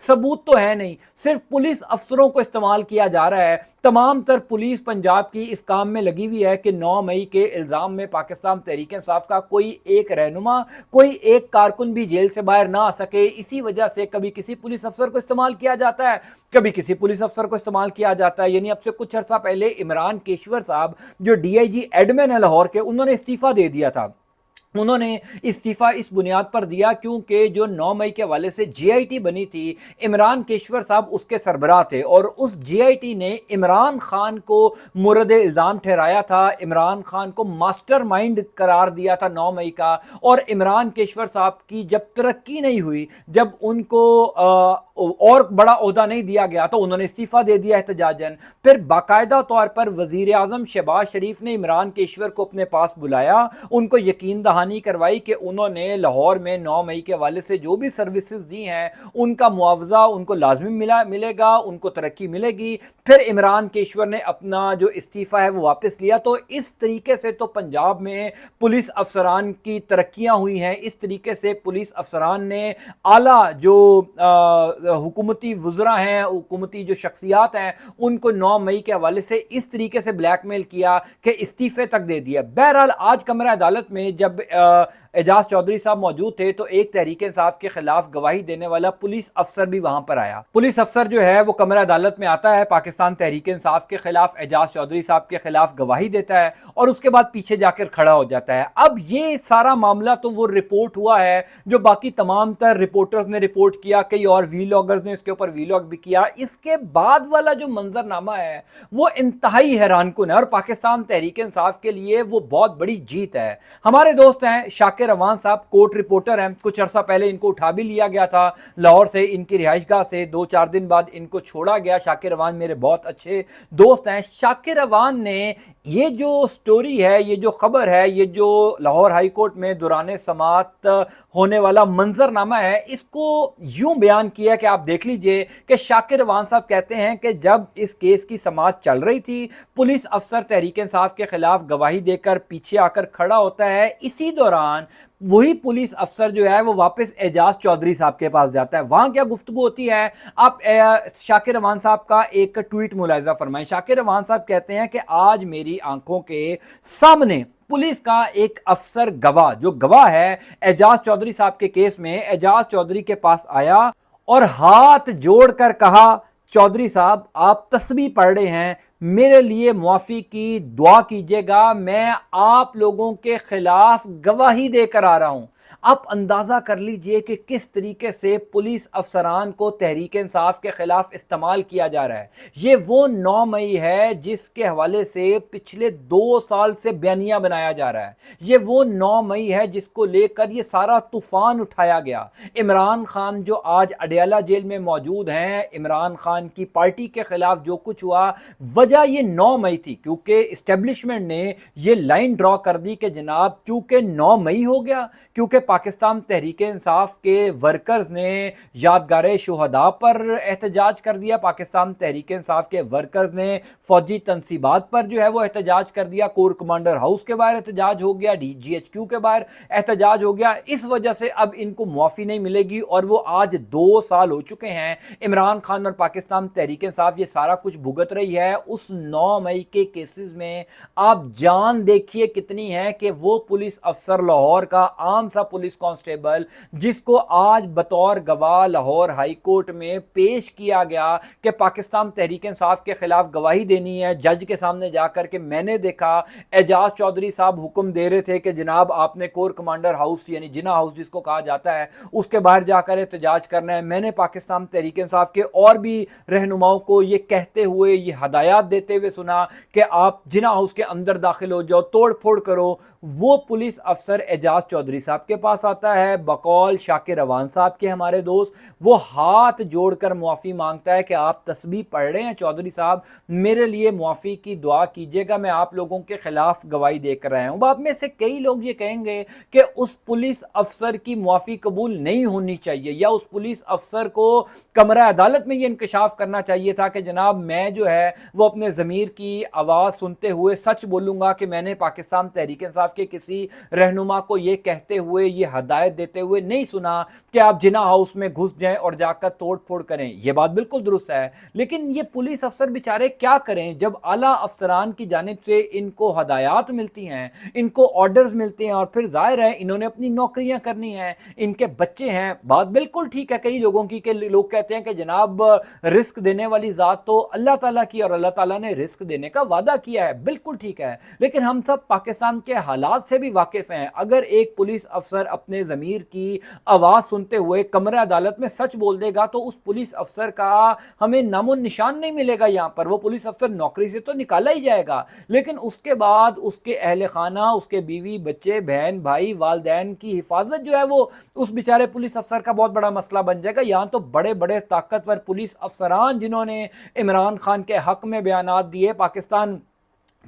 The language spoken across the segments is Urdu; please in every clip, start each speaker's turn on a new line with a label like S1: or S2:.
S1: ثبوت تو ہے نہیں، صرف پولیس افسروں کو استعمال کیا جا رہا ہے۔ تمام تر پولیس پنجاب کی اس کام میں لگی ہوئی ہے کہ 9 مئی کے الزام میں پاکستان تحریک انصاف کا کوئی ایک رہنما، کوئی ایک کارکن بھی جیل سے باہر نہ آ سکے۔ اسی وجہ سے کبھی کسی پولیس افسر کو استعمال کیا جاتا ہے، کبھی کسی پولیس افسر کو استعمال کیا جاتا ہے۔ یعنی اب سے کچھ عرصہ پہلے عمران کیشور صاحب جو ڈی آئی جی ایڈمن ہے لاہور کے، انہوں نے استعفیٰ دے دیا تھا۔ انہوں نے استعفیٰ اس بنیاد پر دیا کیونکہ جو 9 مئی کے حوالے سے جے آئی ٹی بنی تھی، عمران کیشور صاحب اس کے سربراہ تھے، اور اس جے آئی ٹی نے عمران خان کو مورد الزام ٹھہرایا تھا، عمران خان کو ماسٹر مائنڈ قرار دیا تھا 9 مئی کا۔ اور عمران کیشور صاحب کی جب ترقی نہیں ہوئی، جب ان کو اور بڑا عہدہ نہیں دیا گیا تو انہوں نے استعفیٰ دے دیا احتجاجاً۔ پھر باقاعدہ طور پر وزیر اعظم شہباز شریف نے عمران کیشور کو اپنے پاس بلایا، ان کو یقین دہانی کروائی کہ انہوں نے لاہور میں 9 مئی کے حوالے سے جو بھی سروسز دی ہیں ان کا معاوضہ ان کو لازمی ملے گا، ان کو ترقی ملے گی۔ پھر عمران کیشور نے اپنا جو استعفیٰ ہے وہ واپس لیا۔ تو اس طریقے سے تو پنجاب میں پولیس افسران کی ترقیاں ہوئی ہیں، اس طریقے سے پولیس افسران نے اعلیٰ جو حکومتی وزراء ہیں، حکومتی جو شخصیات ہیں، ان کو 9 مئی کے حوالے سے اس طریقے سے بلیک میل کیا کہ استعفے تک دے دیا۔ بہرحال آج کمرہ عدالت میں جب اعجاز چودھری صاحب موجود تھے تو ایک تحریک انصاف کے خلاف گواہی دینے والا پولیس افسر بھی وہاں پر آیا۔ پولیس افسر جو ہے وہ کمرہ عدالت میں آتا ہے، پاکستان تحریک انصاف کے خلاف، اعجاز چودھری صاحب کے خلاف گواہی دیتا ہے اور اس کے بعد پیچھے جا کر کھڑا ہو جاتا ہے۔ اب یہ سارا معاملہ تو وہ رپورٹ ہوا ہے جو باقی تمام تر رپورٹرز نے رپورٹ کیا، کئی اور ویلاگرز نے اس کے اوپر ویلاگ بھی کیا۔ اس کے بعد والا جو منظرنامہ ہے وہ انتہائی حیران کن ہے اور پاکستان تحریک انصاف کے لیے وہ بہت بڑی جیت ہے۔ ہمارے دوست ہیں شاکر روان صاحب، کورٹ رپورٹر ہیں، کچھ عرصہ پہلے ان کو اٹھا بھی لیا گیا تھا لاہور سے، ان کی رہائش گاہ سے 2-4 دن بعد ان کو چھوڑا گیا۔ شاکر روان میرے بہت اچھے دوست ہیں۔ شاکر روان نے یہ جو سٹوری ہے، یہ جو خبر ہے، یہ جو لاہور ہائی کورٹ میں دوران سماعت ہونے والا منظرنامہ ہے، اس کو یوں بیان کیا کہ آپ دیکھ لیجئے کہ شاکر روان صاحب کہتے ہیں کہ جب اس کیس کی سماعت چل رہی تھی، پولیس افسر تحریک انصاف کے خلاف گواہی دے کر پیچھے آ کر کھڑا ہوتا ہے۔ اسی دوران وہی پولیس افسر جو ہے وہ واپس اعجاز چودھری صاحب کے پاس جاتا ہے۔ وہاں کیا گفتگو ہوتی ہے، آپ شاکر روان صاحب کا ایک ٹویٹ ملاحظہ فرمائیں۔ شاکر روان صاحب کہتے ہیں کہ آج میری آنکھوں کے سامنے پولیس کا ایک افسر گواہ، جو گواہ ہے اعجاز چودھری صاحب کے کیس میں، اعجاز چودھری کے پاس آیا اور ہاتھ جوڑ کر کہا، چودھری صاحب آپ تسبیح پڑھ رہے ہیں، میرے لیے معافی کی دعا کیجئے گا، میں آپ لوگوں کے خلاف گواہی دے کر آ رہا ہوں۔ آپ اندازہ کر لیجئے کہ کس طریقے سے پولیس افسران کو تحریک انصاف کے خلاف استعمال کیا جا رہا ہے۔ یہ وہ 9 مئی ہے جس کے حوالے سے پچھلے 2 سال سے بیانیہ بنایا جا رہا ہے۔ یہ وہ 9 مئی ہے جس کو لے کر یہ سارا طوفان اٹھایا گیا۔ عمران خان جو آج اڈیالہ جیل میں موجود ہیں، عمران خان کی پارٹی کے خلاف جو کچھ ہوا، وجہ یہ 9 مئی تھی، کیونکہ اسٹیبلشمنٹ نے یہ لائن ڈرا کر دی کہ جناب کیونکہ 9 مئی ہو گیا، کیونکہ پاکستان تحریک انصاف کے ورکرز نے یادگار شہداء پر احتجاج کر دیا، پاکستان تحریک انصاف کے ورکرز نے فوجی تنصیبات پر جو ہے وہ احتجاج کر دیا، کور کمانڈر ہاؤس کے باہر احتجاج ہو گیا، جی ایچ کیو کے باہر احتجاج ہو گیا۔ اس وجہ سے اب ان کو معافی نہیں ملے گی اور وہ آج 2 سال ہو چکے ہیں عمران خان اور پاکستان تحریک انصاف یہ سارا کچھ بھگت رہی ہے۔ اس 9 مئی کے کیسز میں آپ جان دیکھیے کتنی ہے کہ وہ پولیس افسر لاہور کا، عام سا پولیس کانسٹیبل، جس کو آج بطور گواہ لاہور ہائی کورٹ میں پیش کیا گیا کہ پاکستان تحریک انصاف کے خلاف گواہی دینی ہے جج کے سامنے جا کر کہ میں نے دیکھا اعجاز چودھری صاحب حکم دے رہے تھے کہ جناب آپ نے کور کمانڈر ہاؤس یعنی جناح ہاؤس جس کو کہا جاتا ہے اس کے باہر جا کر احتجاج کرنا ہے۔ میں نے پاکستان تحریک انصاف کے اور بھی رہنماؤں کو یہ کہتے ہوئے، یہ ہدایات دیتے ہوئے سنا کہ آپ جناح ہاؤس کے اندر داخل ہو جاؤ، توڑ پھوڑ کرو۔ وہ پولیس افسر اعجاز چودھری صاحب کے پاس آتا ہے بقول شاکر روان صاحب کے، ہمارے دوست، وہ ہاتھ جوڑ کر معافی مانگتا ہے کہ آپ تسبیح پڑھ رہے ہیں چودھری صاحب، میرے لیے معافی کی دعا کیجئے گا، میں آپ لوگوں کے خلاف گواہی دے کر رہا ہوں۔ آپ میں سے کئی لوگ یہ کہیں گے کہ اس پولیس افسر کی معافی قبول نہیں ہونی چاہیے، یا اس پولیس افسر کو کمرہ عدالت میں یہ انکشاف کرنا چاہیے تھا کہ جناب میں جو ہے وہ اپنے ضمیر کی آواز سنتے ہوئے سچ بولوں گا کہ میں نے پاکستان تحریک انصاف کے کسی رہنما کو یہ کہتے ہوئے ہوئے, یہ ہدایت دیتے ہوئے نہیں سنا کہ آپ جنا ہاؤس میں گھس جائیں اور جا کر توڑ پھوڑ کریں. یہ بات بالکل درست ہے, لیکن یہ پولیس افسر بیچارے کیا کریں جب اعلیٰ افسران کی جانب سے ان کو ہدایات ملتی ہیں, ان کو آرڈرز ملتے ہیں, اور پھر ظاہر ہے انہوں نے اپنی نوکریاں کرنی ہیں, ان کے بچے ہیں. بات بالکل ٹھیک ہے کئی لوگوں کی کہ لوگ کہتے ہیں کہ جناب رزق دینے والی ذات تو اللہ تعالیٰ کی, اور اللہ تعالیٰ نے رزق دینے کا وعدہ کیا ہے, بالکل ٹھیک ہے, لیکن ہم سب پاکستان کے حالات سے بھی واقف ہیں. اگر ایک پولیس افسر اپنے ضمیر کی آواز سنتے ہوئے کمرہ عدالت میں سچ بول دے گا تو اس پولیس افسر کا ہمیں نام و نشان نہیں ملے گا. یہاں پر وہ پولیس افسر نوکری سے تو نکالا ہی جائے گا, لیکن اس کے بعد اس کے اہل خانہ, اس کے بیوی بچے, بہن بھائی, والدین کی حفاظت جو ہے وہ اس بیچارے پولیس افسر کا بہت بڑا مسئلہ بن جائے گا. یہاں تو بڑے بڑے طاقتور پولیس افسران جنہوں نے عمران خان کے حق میں بیانات دیے, پاکستان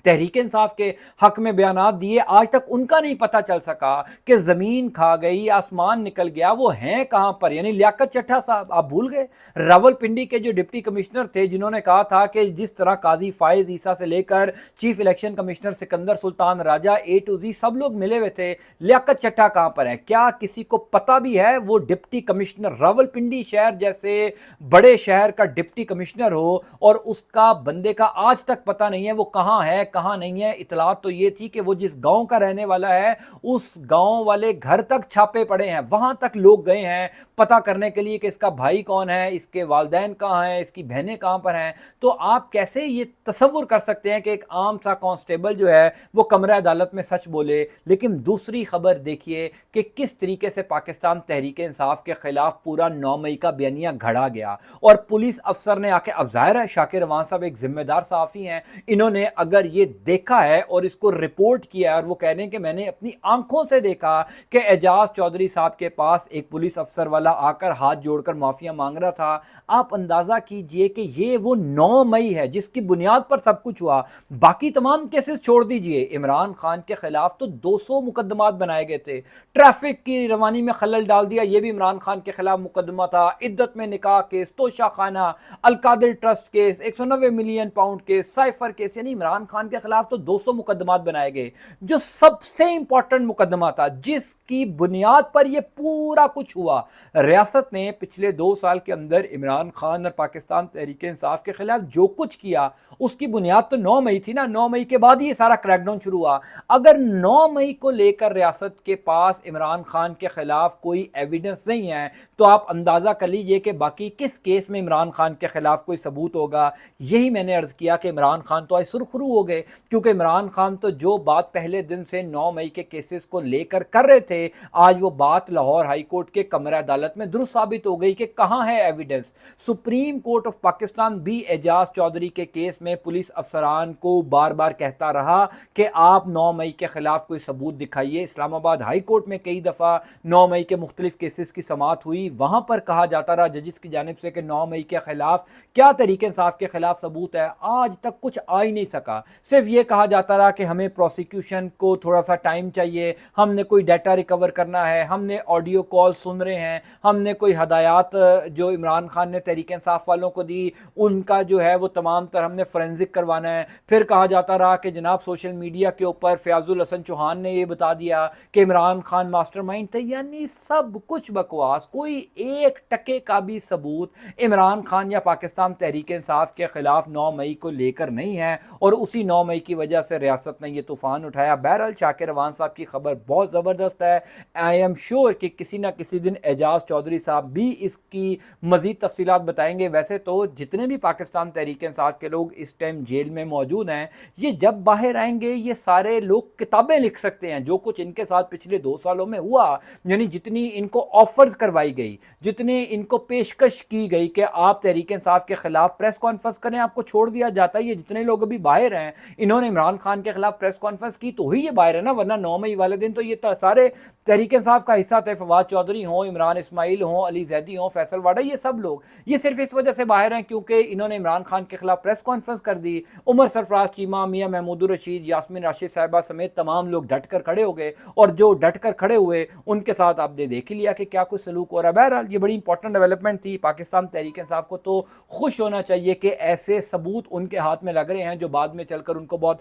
S1: تحریک انصاف کے حق میں بیانات دیے, آج تک ان کا نہیں پتہ چل سکا کہ زمین کھا گئی, آسمان نکل گیا, وہ ہیں کہاں پر. یعنی لیاقت چٹھا صاحب آپ بھول گئے, راولپنڈی کے جو ڈپٹی کمشنر تھے جنہوں نے کہا تھا کہ جس طرح قاضی فائز عیسیٰ سے لے کر chief election commissioner Sikandar Sultan Raja A to Z سب لوگ ملے ہوئے تھے, لیاقت چٹھا کہاں پر ہے؟ کیا کسی کو پتہ بھی ہے وہ ڈپٹی کمشنر راولپنڈی شہر جیسے بڑے شہر کا ڈپٹی کمشنر ہو اور اس کا بندے کا آج تک پتہ نہیں ہے وہ کہاں ہے کہاں نہیں ہے؟ اطلاعات تو یہ تھی کہ وہ جس گاؤں کا رہنے والا ہے اس گاؤں والے گھر تک چھاپے پڑے ہیں, وہاں تک لوگ گئے ہیں پتہ کرنے کے لیے کہ اس کا بھائی کون ہے, اس کے والدین کہاں ہیں, اس کی بہنیں کہاں پر ہیں. تو آپ کیسے یہ تصور کر سکتے ہیں کہ ایک عام سا کانسٹیبل جو ہے وہ کمرہ عدالت میں سچ بولے؟ لیکن دوسری خبر دیکھیے کہ کس طریقے سے پاکستان تحریک انصاف کے خلاف پورا 9 مئی کا بیانیہ گھڑا گیا, اور پولیس افسر نے آ کے, اب ظاہر ہے شاکر روان صاحب ایک ذمہ دار صحافی ہیں, انہوں نے اگر یہ دیکھا ہے اور اس کو رپورٹ کیا ہے اور وہ کہہ رہے ہیں کہ میں نے اپنی آنکھوں سے دیکھا کہ اعجاز چودھری صاحب کے پاس ایک پولیس افسر والا آ کر ہاتھ جوڑ کر معافیاں مانگ رہا تھا, آپ اندازہ کیجئے کہ یہ وہ 9 مئی ہے جس کی بنیاد پر سب کچھ ہوا. باقی تمام کیسز چھوڑ دیجئے, عمران خان کے خلاف تو 200 مقدمات بنائے گئے تھے, ٹریفک کی روانی میں خلل ڈال دیا یہ بھی عمران خان کے خلاف مقدمہ تھا, عدت میں نکاح case, Toshakhana, Al-Qadir trust case, 190 million pound case, cipher case, یعنی عمران خان کے خلاف تو 200 مقدمات بنائے گئے. جو سب سے امپورٹنٹ مقدمہ تھا جس کی بنیاد پر یہ پورا کچھ ہوا, ریاست نے پچھلے 2 سال کے اندر عمران خان اور پاکستان تحریک انصاف کے خلاف جو کچھ کیا اس کی بنیاد تو 9 مئی تھی نا. 9 مئی کے بعد یہ سارا کریک ڈاؤن شروع ہوا. اگر 9 مئی کو لے کر ریاست کے پاس عمران خان کے خلاف کوئی ایویڈنس نہیں ہے تو آپ اندازہ کر لیجئے کہ باقی کس کیس میں عمران خان کے خلاف کوئی ثبوت ہوگا. یہی میں نے عرض کیا کہ عمران خان تو آج سرخرو ہو گئے, کیونکہ عمران خان تو جو بات پہلے دن سے 9 مئی کے کیسز کو لے کر رہے تھے, آج وہ بات لاہور ہائی کورٹ کے کمرہ عدالت میں درست ثابت ہو گئی کہ کہاں ہے evidence. Supreme court of Pakistan بھی اعجاز چودھری کے کیس میں پولیس افسران کو بار بار کہتا رہا کہ آپ 9 مئی کے خلاف کوئی ثبوت دکھائیے. اسلام آباد ہائی کورٹ میں کئی دفعہ 9 مئی کے مختلف کیسز کی سماعت ہوئی, وہاں پر کہا جاتا رہا ججز کی جانب سے کہ 9 مئی کے خلاف کیا تحریک انصاف کے خلاف ثبوت ہے. آج تک کچھ آ ہی نہیں سکا, صرف یہ کہا جاتا رہا کہ ہمیں پروسیکیوشن کو تھوڑا سا ٹائم چاہیے, ہم نے کوئی ڈیٹا ریکور کرنا ہے, ہم نے آڈیو کال سن رہے ہیں, ہم نے کوئی ہدایات جو عمران خان نے تحریک انصاف والوں کو دی ان کا جو ہے وہ تمام تر ہم نے فورینزک کروانا ہے. پھر کہا جاتا رہا کہ جناب سوشل میڈیا کے اوپر فیاض الحسن چوہان نے یہ بتا دیا کہ عمران خان ماسٹر مائنڈ تھے. یعنی سب کچھ بکواس, کوئی 1% کا بھی ثبوت عمران خان یا پاکستان تحریک انصاف کے خلاف 9 مئی کو لے کر نہیں ہے, اور اسی 9 مئی کی وجہ سے ریاست نے یہ طوفان اٹھایا. بہرحال شاکر روان صاحب کی خبر بہت زبردست ہے. آئی ایم شور کہ کسی نہ کسی دن اعجاز چودھری صاحب بھی اس کی مزید تفصیلات بتائیں گے. ویسے تو جتنے بھی پاکستان تحریک انصاف کے لوگ اس ٹائم جیل میں موجود ہیں, یہ جب باہر آئیں گے یہ سارے لوگ کتابیں لکھ سکتے ہیں جو کچھ ان کے ساتھ پچھلے 2 سالوں میں ہوا. یعنی جتنی ان کو آفرز کروائی گئی, جتنے ان کو پیشکش کی گئی کہ آپ تحریک انصاف کے خلاف پریس کانفرنس کریں, آپ کو چھوڑ دیا جاتا ہے. یہ جتنے لوگ ابھی باہر ہیں انہوں نے عمران خان کے خلاف پریس کانفرنس کی تو ہی یہ باہر ہے نا, ورنہ 9 مئی والے دن تو یہ سارے تحریک انصاف کا حصہ تھے. فواد چودھری ہوں, عمران اسماعیل ہوں, علی زیدی ہوں, فیصل واڈا, یہ سب لوگ یہ صرف اس وجہ سے باہر ہیں کیونکہ انہوں نے عمران خان کے خلاف پریس کانفرنس کر دی. عمر سرفراز چیمہ, میاں محمود الرشید, یاسمین راشد صاحبہ سمیت تمام لوگ ڈٹ کر کھڑے ہو گئے, اور جو ڈٹ کر کھڑے ہوئے ان کے ساتھ آپ نے دیکھ لیا کہ کیا کچھ سلوک ہو رہا ہے. بہرحال یہ بڑی امپورٹنٹ ڈیولپمنٹ تھی. پاکستان تحریک انصاف کو تو خوش ہونا چاہیے کہ ایسے ثبوت ان کے ہاتھ میں لگ رہے ہیں جو بعد میں چل کر ان کو بہت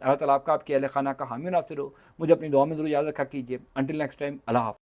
S1: اللہ تعالیٰ آپ کا آپ کے اہل خانہ کا حامی و ناصر ہو. مجھے اپنی دعا میں ضرور یاد رکھا کیجیے. انٹل نیکسٹ ٹائم, اللہ حافظ.